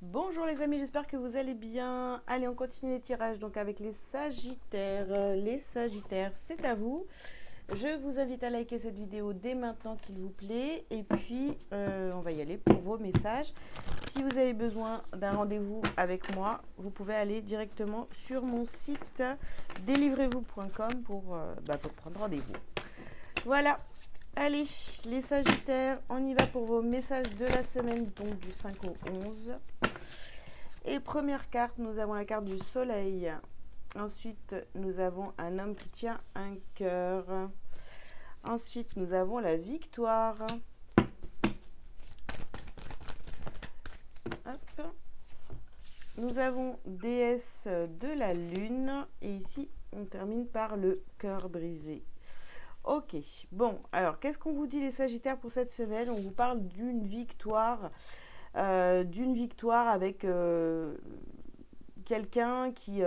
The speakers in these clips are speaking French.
Bonjour les amis, j'espère que vous allez bien. Allez, on continue les tirages donc avec les Sagittaires. Les Sagittaires, c'est à vous. Je vous invite à liker cette vidéo dès maintenant s'il vous plaît. Et puis, on va y aller pour vos messages. Si vous avez besoin d'un rendez-vous avec moi, vous pouvez aller directement sur mon site délivrez-vous.com pour prendre rendez-vous. Voilà. Allez, les Sagittaires, on y va pour vos messages de la semaine, donc du 5 au 11. Et première carte, nous avons la carte du soleil. Ensuite, nous avons un homme qui tient un cœur. Ensuite, nous avons la victoire. Hop. Nous avons déesse de la lune. Et ici, on termine par le cœur brisé. Ok, bon, alors qu'est-ce qu'on vous dit les Sagittaires pour cette semaine? On vous parle d'une victoire avec quelqu'un qui...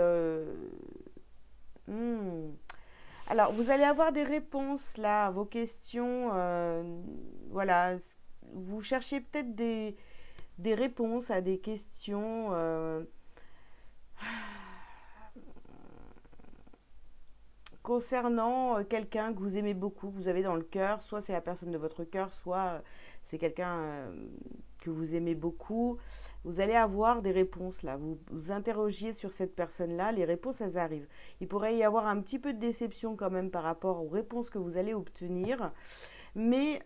Alors, vous allez avoir des réponses là à vos questions. Voilà, vous cherchez peut-être des réponses à des questions. Concernant quelqu'un que vous aimez beaucoup, que vous avez dans le cœur, soit c'est la personne de votre cœur, soit c'est quelqu'un que vous aimez beaucoup, vous allez avoir des réponses là. Vous vous interrogiez sur cette personne-là, les réponses elles arrivent. Il pourrait y avoir un petit peu de déception quand même par rapport aux réponses que vous allez obtenir, mais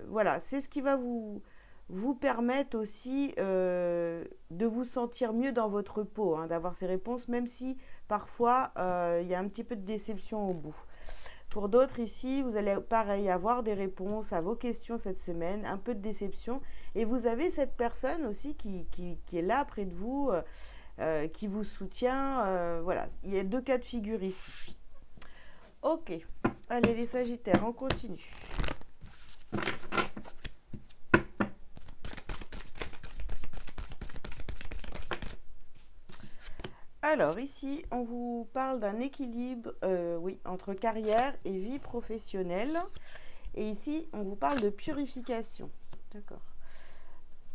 voilà, c'est ce qui va vous permettre aussi de vous sentir mieux dans votre peau, hein, d'avoir ces réponses, même si parfois il y a un petit peu de déception au bout. Pour d'autres ici, vous allez pareil avoir des réponses à vos questions cette semaine, un peu de déception, et vous avez cette personne aussi qui est là près de vous, qui vous soutient. Voilà, il y a deux cas de figure ici. Ok, allez les Sagittaires, on continue. Alors ici, on vous parle d'un équilibre oui, entre carrière et vie professionnelle. Et ici, on vous parle de purification. D'accord.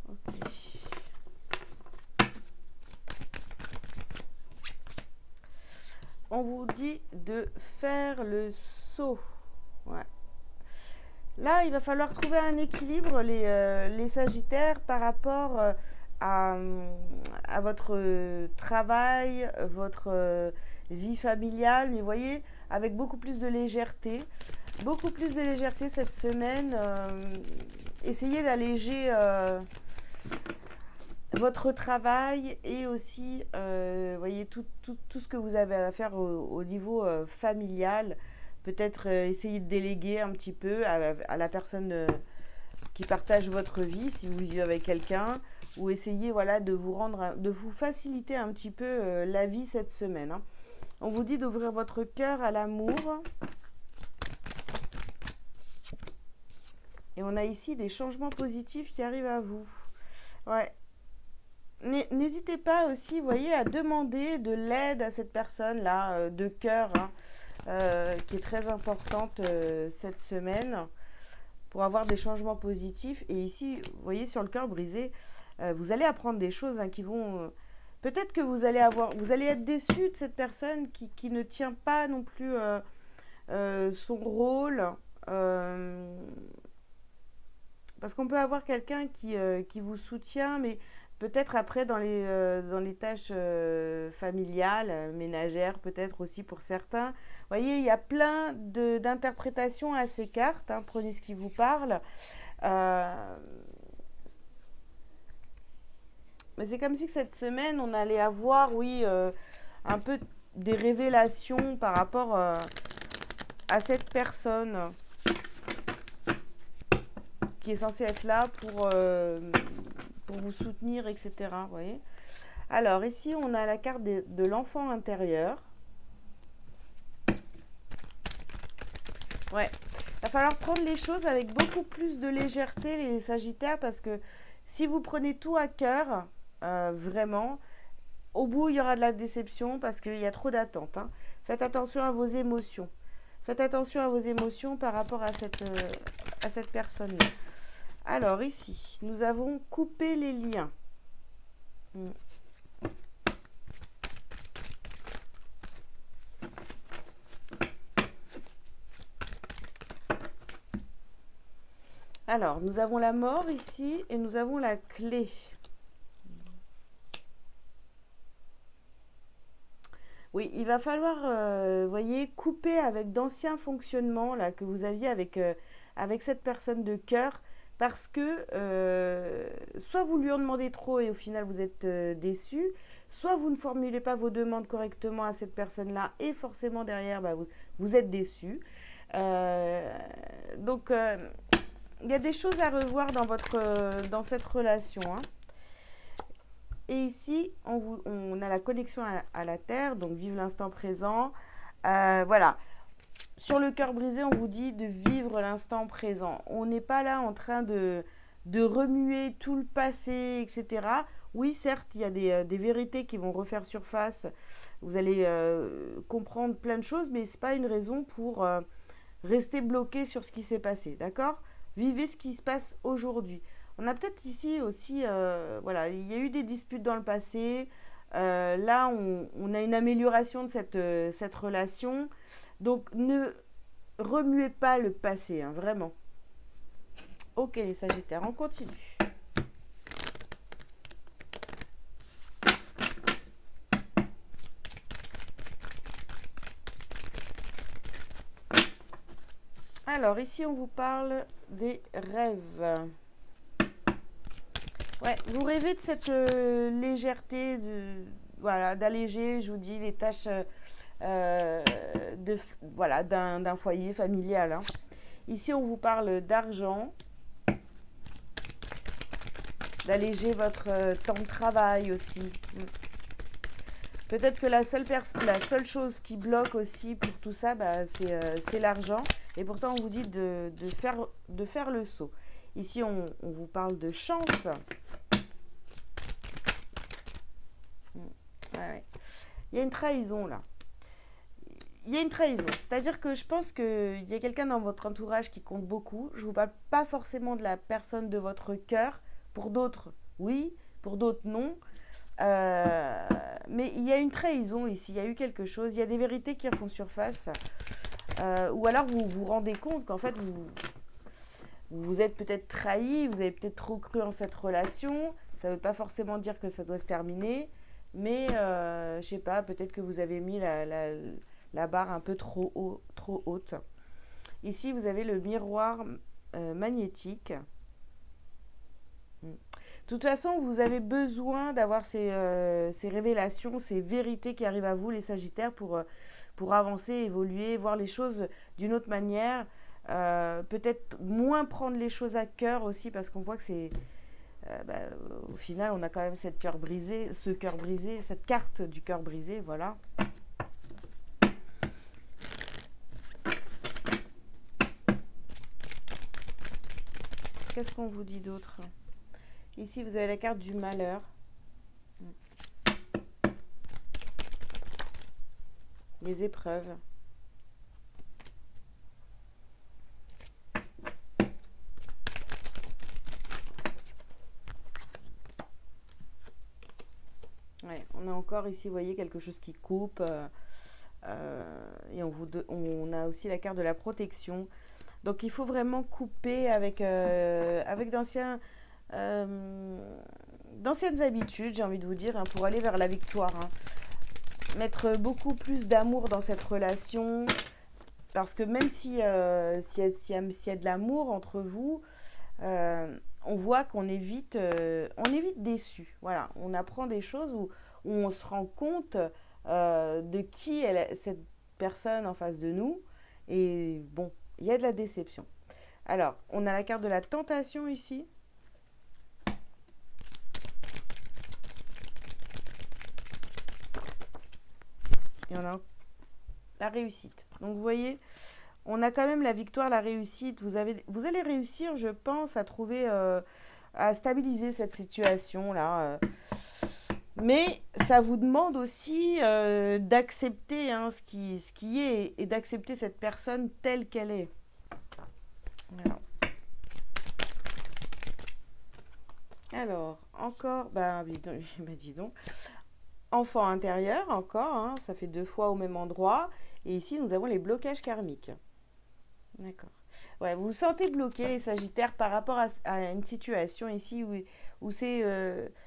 Ok. On vous dit de faire le saut. Ouais. Là, il va falloir trouver un équilibre, les Sagittaires, par rapport à, à votre travail, votre vie familiale. Mais vous voyez, avec beaucoup plus de légèreté. Beaucoup plus de légèreté cette semaine. Essayez d'alléger votre travail et aussi, voyez, tout ce que vous avez à faire au niveau familial. Peut-être essayer de déléguer un petit peu à la personne qui partage votre vie, si vous vivez avec quelqu'un, ou essayer voilà, de vous faciliter un petit peu la vie cette semaine, hein. On vous dit d'ouvrir votre cœur à l'amour. Et on a ici des changements positifs qui arrivent à vous. Ouais. N'hésitez pas aussi, vous voyez, à demander de l'aide à cette personne-là, de cœur, hein, qui est très importante cette semaine, pour avoir des changements positifs. Et ici, vous voyez, sur le cœur brisé, vous allez apprendre des choses hein, qui vont... peut-être que vous allez être déçu de cette personne qui ne tient pas non plus son rôle. Euh, Parce qu'on peut avoir quelqu'un qui vous soutient, mais peut-être après dans les tâches familiales, ménagères, peut-être aussi pour certains. Vous voyez, il y a plein d'interprétations à ces cartes, hein, prenez ce qui vous parle. Euh, mais c'est comme si que cette semaine, on allait avoir, oui, un peu des révélations par rapport à cette personne qui est censée être là pour vous soutenir, etc. Vous voyez. Alors ici, on a la carte de l'enfant intérieur. Ouais. Il va falloir prendre les choses avec beaucoup plus de légèreté, les Sagittaires, parce que si vous prenez tout à cœur, vraiment, au bout, il y aura de la déception parce qu'il y a trop d'attentes, hein. Faites attention à vos émotions. Faites attention à vos émotions par rapport à cette personne-là. Alors ici, nous avons coupé les liens. Mm. Alors, nous avons la mort ici et nous avons la clé. Oui, il va falloir, voyez, couper avec d'anciens fonctionnements là, que vous aviez avec cette personne de cœur, parce que soit vous lui en demandez trop et au final vous êtes déçu, soit vous ne formulez pas vos demandes correctement à cette personne-là et forcément derrière, bah, vous êtes déçu. Euh, donc, il y a des choses à revoir dans cette relation, hein. Et ici, on a la connexion à la Terre, donc vive l'instant présent. Voilà. Sur le cœur brisé, on vous dit de vivre l'instant présent. On n'est pas là en train de remuer tout le passé, etc. Oui, certes, il y a des vérités qui vont refaire surface. Vous allez comprendre plein de choses, mais ce n'est pas une raison pour rester bloqué sur ce qui s'est passé. D'accord? Vivez ce qui se passe aujourd'hui. On a peut-être ici aussi, voilà, il y a eu des disputes dans le passé. Là, on a une amélioration de cette relation. Donc, ne remuez pas le passé, hein, vraiment. Ok, les Sagittaires, on continue. Alors, ici, on vous parle des rêves. Ouais, vous rêvez de cette légèreté, voilà, d'alléger, je vous dis, les tâches voilà, d'un foyer familial, hein. Ici, on vous parle d'argent, d'alléger votre temps de travail aussi. Peut-être que la seule chose qui bloque aussi pour tout ça, bah, c'est l'argent. Et pourtant, on vous dit de faire le saut. Ici, on vous parle de chance. Ouais, ouais. Il y a une trahison là. Il y a une trahison. C'est-à-dire que je pense qu'il y a quelqu'un dans votre entourage qui compte beaucoup. Je ne vous parle pas forcément de la personne de votre cœur. Pour d'autres, oui. Pour d'autres, non. Mais il y a une trahison ici. Il y a eu quelque chose. Il y a des vérités qui font surface. Ou alors vous vous rendez compte qu'en fait, vous êtes peut-être trahi. Vous avez peut-être trop cru en cette relation. Ça ne veut pas forcément dire que ça doit se terminer. Mais je ne sais pas, peut-être que vous avez mis la barre un peu trop haute. Ici, vous avez le miroir magnétique. De toute façon, vous avez besoin d'avoir ces révélations, ces vérités qui arrivent à vous, les Sagittaires, pour avancer, évoluer, voir les choses d'une autre manière. Peut-être moins prendre les choses à cœur aussi, parce qu'on voit que c'est... bah, au final, on a quand même ce cœur brisé, cette carte du cœur brisé, voilà. Qu'est-ce qu'on vous dit d'autre? Ici, vous avez la carte du malheur. Les épreuves. Ouais, on a encore ici, vous voyez, quelque chose qui coupe. Et on a aussi la carte de la protection. Donc, il faut vraiment couper avec d'anciennes habitudes, j'ai envie de vous dire, hein, pour aller vers la victoire, hein. Mettre beaucoup plus d'amour dans cette relation, parce que même s'il y a de l'amour entre vous, on voit qu'on est vite déçu. Voilà, on apprend des choses où on se rend compte de qui est cette personne en face de nous. Et bon, il y a de la déception. Alors, on a la carte de la tentation ici. Et on a la réussite. Donc, vous voyez, on a quand même la victoire, la réussite. Vous allez réussir, je pense, à trouver, à stabiliser cette situation-là. Mais ça vous demande aussi d'accepter, hein, ce qui est et d'accepter cette personne telle qu'elle est. Voilà. Alors, encore, bah, dis donc, enfant intérieur, encore, hein, ça fait 2 fois au même endroit. Et ici, nous avons les blocages karmiques. D'accord. Ouais, vous vous sentez bloqué, les Sagittaires, par rapport à une situation ici où c'est...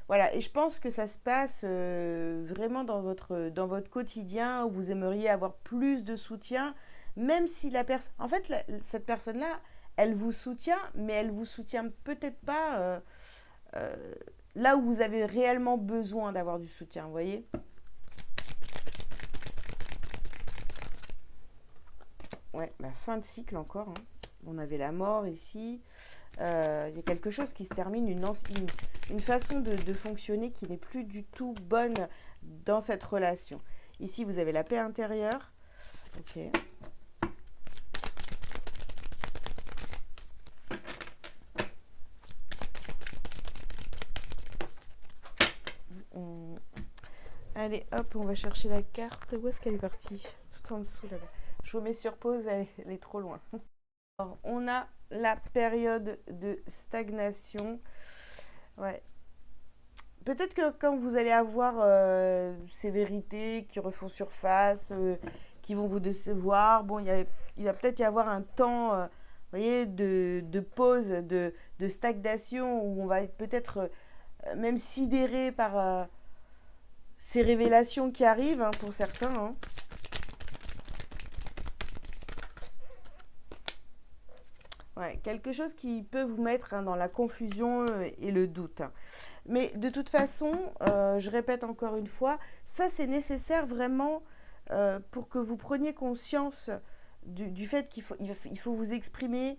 voilà, et je pense que ça se passe vraiment dans votre quotidien, où vous aimeriez avoir plus de soutien, même si la personne... En fait, cette personne-là, elle vous soutient, mais elle vous soutient peut-être pas euh, là où vous avez réellement besoin d'avoir du soutien, vous voyez. Ouais, bah, fin de cycle encore, hein. On avait la mort ici. Il y a quelque chose qui se termine, une façon de fonctionner qui n'est plus du tout bonne dans cette relation. Ici, vous avez la paix intérieure. Ok. On- Allez, hop, on va chercher la carte. Où est-ce qu'elle est partie? Tout en dessous là-bas. Je vous mets sur pause, elle est trop loin. Alors, on a la période de stagnation. Ouais. Peut-être que quand vous allez avoir ces vérités qui refont surface, qui vont vous décevoir, bon, il va peut-être y avoir un temps, vous voyez, de pause, de stagnation, où on va être peut-être même sidéré par ces révélations qui arrivent, hein, pour certains, hein. Ouais, quelque chose qui peut vous mettre, hein, dans la confusion et le doute, hein. Mais de toute façon, je répète encore une fois, ça c'est nécessaire vraiment pour que vous preniez conscience du fait il faut vous exprimer,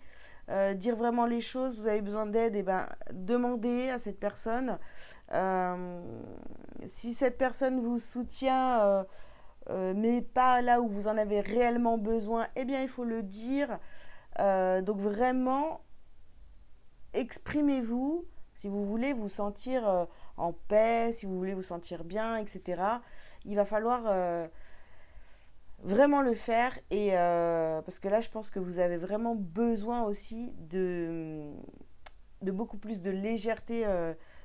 dire vraiment les choses. Vous avez besoin d'aide, et ben demandez à cette personne. Euh, Si cette personne vous soutient, mais pas là où vous en avez réellement besoin, eh bien il faut le dire. Donc vraiment, exprimez-vous si vous voulez vous sentir en paix, si vous voulez vous sentir bien, etc. Il va falloir vraiment le faire et parce que là, je pense que vous avez vraiment besoin aussi de beaucoup plus de légèreté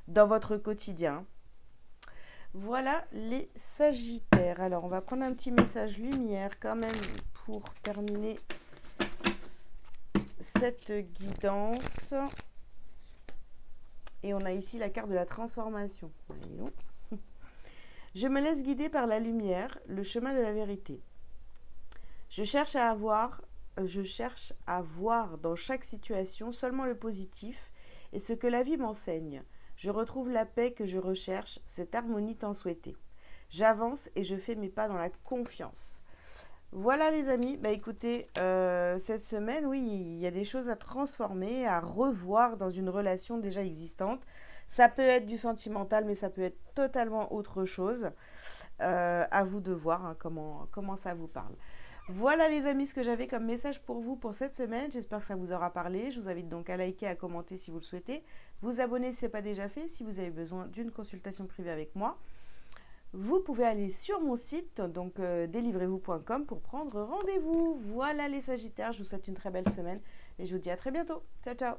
dans votre quotidien. Voilà les Sagittaires. Alors, on va prendre un petit message lumière quand même pour terminer cette guidance. Et on a ici la carte de la transformation. Je me laisse guider par la lumière, le chemin de la vérité. Je cherche à voir dans chaque situation seulement le positif et ce que la vie m'enseigne. Je retrouve la paix que je recherche, cette harmonie tant souhaitée. J'avance et je fais mes pas dans la confiance. Voilà les amis, bah écoutez, cette semaine, oui, il y a des choses à transformer, à revoir dans une relation déjà existante. Ça peut être du sentimental, mais ça peut être totalement autre chose. À vous de voir, hein, comment ça vous parle. Voilà les amis ce que j'avais comme message pour vous pour cette semaine. J'espère que ça vous aura parlé. Je vous invite donc à liker, à commenter si vous le souhaitez. Vous abonner si ce n'est pas déjà fait, si vous avez besoin d'une consultation privée avec moi. Vous pouvez aller sur mon site, donc délivrez-vous.com pour prendre rendez-vous. Voilà les Sagittaires, je vous souhaite une très belle semaine et je vous dis à très bientôt. Ciao ciao.